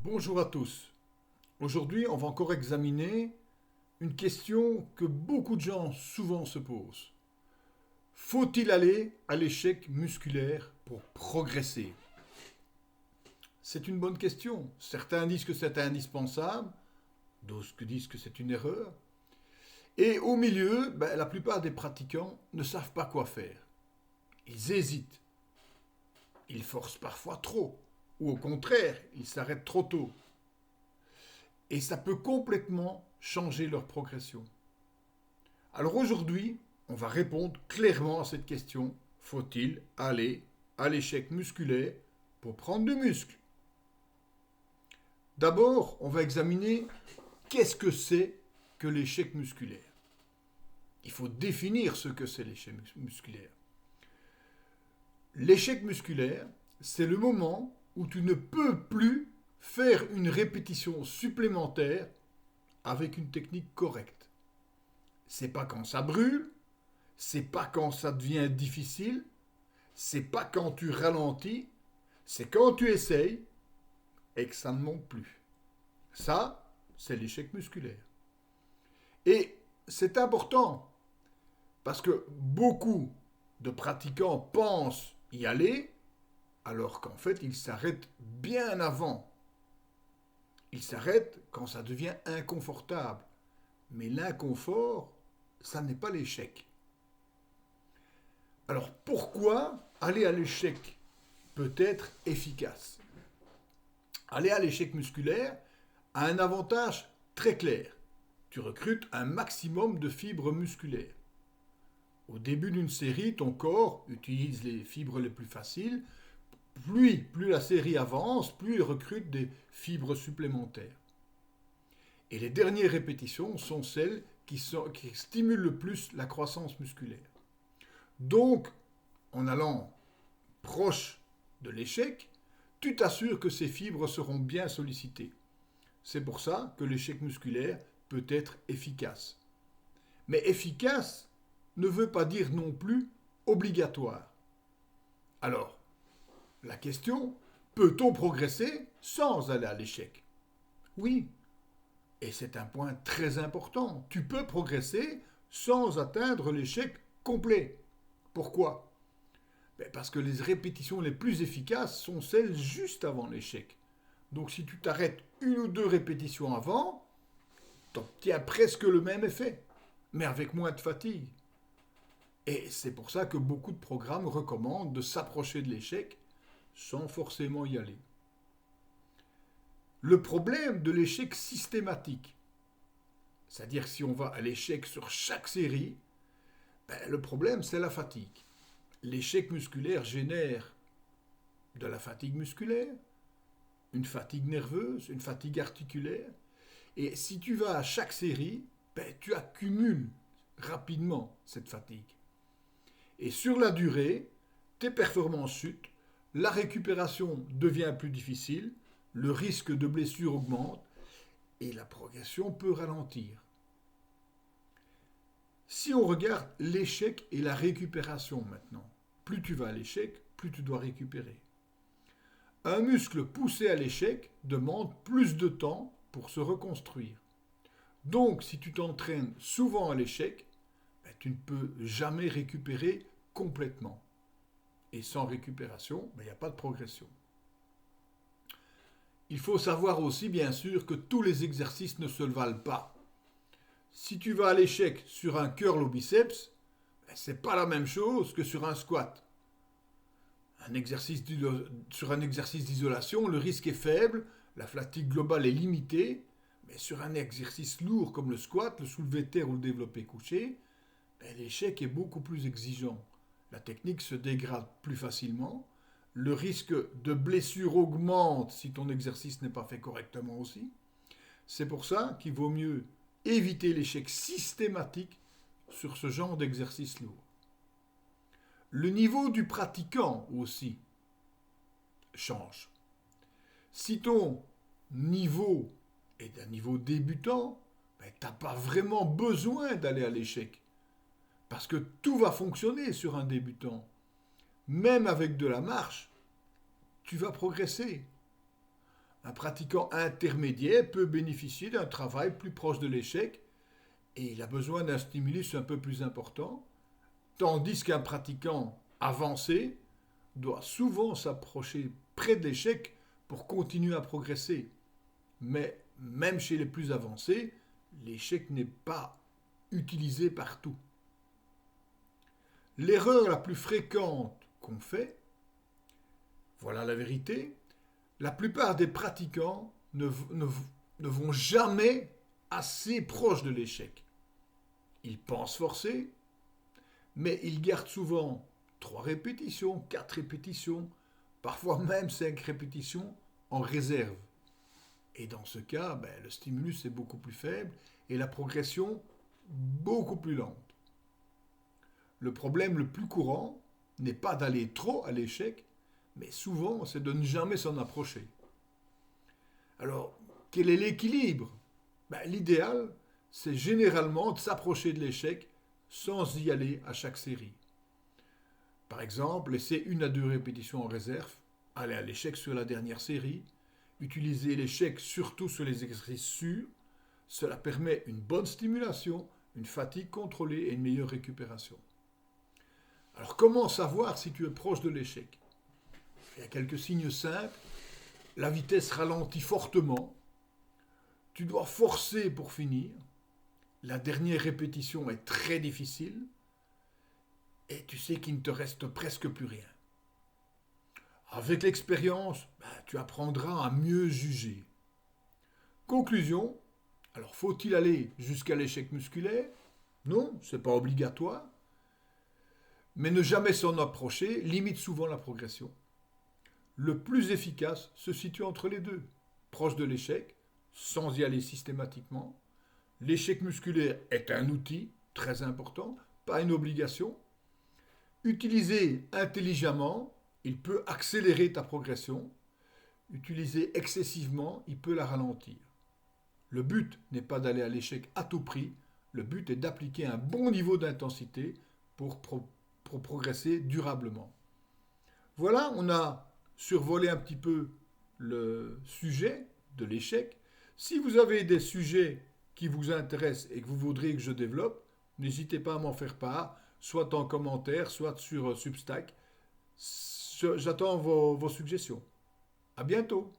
Bonjour à tous. Aujourd'hui, on va encore examiner une question que beaucoup de gens souvent se posent. Faut-il aller à l'échec musculaire pour progresser? C'est une bonne question. Certains disent que c'est indispensable, d'autres disent que c'est une erreur. Et au milieu, la plupart des pratiquants ne savent pas quoi faire. Ils hésitent. Ils forcent parfois trop. Ou au contraire, ils s'arrêtent trop tôt. Et ça peut complètement changer leur progression. Alors aujourd'hui, on va répondre clairement à cette question. Faut-il aller à l'échec musculaire pour prendre du muscle? D'abord, on va examiner qu'est-ce que c'est que l'échec musculaire. Il faut définir ce que c'est l'échec musculaire. L'échec musculaire, c'est le moment où tu ne peux plus faire une répétition supplémentaire avec une technique correcte. C'est pas quand ça brûle, c'est pas quand ça devient difficile, c'est pas quand tu ralentis, c'est quand tu essayes et que ça ne monte plus. Ça, c'est l'échec musculaire. Et c'est important parce que beaucoup de pratiquants pensent y aller alors qu'en fait ils s'arrêtent bien avant. Ils s'arrêtent quand ça devient inconfortable. Mais l'inconfort, ça n'est pas l'échec. Alors pourquoi aller à l'échec peut être efficace? Aller à l'échec musculaire a un avantage très clair. Tu recrutes un maximum de fibres musculaires. Au début d'une série, ton corps utilise les fibres les plus faciles. Plus la série avance, plus il recrute des fibres supplémentaires. Et les dernières répétitions sont celles qui stimulent le plus la croissance musculaire. Donc, en allant proche de l'échec, tu t'assures que ces fibres seront bien sollicitées. C'est pour ça que l'échec musculaire peut être efficace. Mais efficace ne veut pas dire non plus obligatoire. Alors, la question, peut-on progresser sans aller à l'échec? Oui, et c'est un point très important. Tu peux progresser sans atteindre l'échec complet. Pourquoi? Parce que les répétitions les plus efficaces sont celles juste avant l'échec. Donc si tu t'arrêtes une ou deux répétitions avant, tu obtiens presque le même effet, mais avec moins de fatigue. Et c'est pour ça que beaucoup de programmes recommandent de s'approcher de l'échec sans forcément y aller. Le problème de l'échec systématique, c'est-à-dire si on va à l'échec sur chaque série, le problème c'est la fatigue. L'échec musculaire génère de la fatigue musculaire, une fatigue nerveuse, une fatigue articulaire. Et si tu vas à chaque série, tu accumules rapidement cette fatigue. Et sur la durée, tes performances chutent, la récupération devient plus difficile, le risque de blessure augmente et la progression peut ralentir. Si on regarde l'échec et la récupération maintenant, plus tu vas à l'échec, plus tu dois récupérer. Un muscle poussé à l'échec demande plus de temps pour se reconstruire. Donc, si tu t'entraînes souvent à l'échec, tu ne peux jamais récupérer complètement. Et sans récupération, il n'y a pas de progression. Il faut savoir aussi, bien sûr, que tous les exercices ne se valent pas. Si tu vas à l'échec sur un curl au biceps, c'est pas la même chose que sur un squat. Sur un exercice d'isolation, le risque est faible, la fatigue globale est limitée, mais sur un exercice lourd comme le squat, le soulevé de terre ou le développé couché, l'échec est beaucoup plus exigeant. La technique se dégrade plus facilement, le risque de blessure augmente si ton exercice n'est pas fait correctement aussi. C'est pour ça qu'il vaut mieux éviter l'échec systématique sur ce genre d'exercice lourd. Le niveau du pratiquant aussi change. Si ton niveau est un niveau débutant, tu n'as pas vraiment besoin d'aller à l'échec. Parce que tout va fonctionner sur un débutant. Même avec de la marche, tu vas progresser. Un pratiquant intermédiaire peut bénéficier d'un travail plus proche de l'échec et il a besoin d'un stimulus un peu plus important, tandis qu'un pratiquant avancé doit souvent s'approcher près de l'échec pour continuer à progresser. Mais même chez les plus avancés, l'échec n'est pas utilisé partout. L'erreur la plus fréquente qu'on fait, voilà la vérité, la plupart des pratiquants ne vont jamais assez proche de l'échec. Ils pensent forcer, mais ils gardent souvent 3 répétitions, 4 répétitions, parfois même 5 répétitions en réserve. Et dans ce cas, le stimulus est beaucoup plus faible et la progression beaucoup plus lente. Le problème le plus courant n'est pas d'aller trop à l'échec, mais souvent c'est de ne jamais s'en approcher. Alors, quel est l'équilibre? L'idéal, c'est généralement de s'approcher de l'échec sans y aller à chaque série. Par exemple, laisser 1 à 2 répétitions en réserve, aller à l'échec sur la dernière série, utiliser l'échec surtout sur les exercices sûrs, cela permet une bonne stimulation, une fatigue contrôlée et une meilleure récupération. Alors comment savoir si tu es proche de l'échec? Il y a quelques signes simples. La vitesse ralentit fortement. Tu dois forcer pour finir. La dernière répétition est très difficile. Et tu sais qu'il ne te reste presque plus rien. Avec l'expérience, tu apprendras à mieux juger. Conclusion, alors faut-il aller jusqu'à l'échec musculaire? Non, ce n'est pas obligatoire. Mais ne jamais s'en approcher limite souvent la progression. Le plus efficace se situe entre les deux, proche de l'échec, sans y aller systématiquement. L'échec musculaire est un outil très important, pas une obligation. Utilisé intelligemment, il peut accélérer ta progression. Utilisé excessivement, il peut la ralentir. Le but n'est pas d'aller à l'échec à tout prix, le but est d'appliquer un bon niveau d'intensité pour progresser durablement. Voilà, on a survolé un petit peu le sujet de l'échec. Si vous avez des sujets qui vous intéressent et que vous voudriez que je développe, n'hésitez pas à m'en faire part, soit en commentaire, soit sur Substack. J'attends vos suggestions. À bientôt.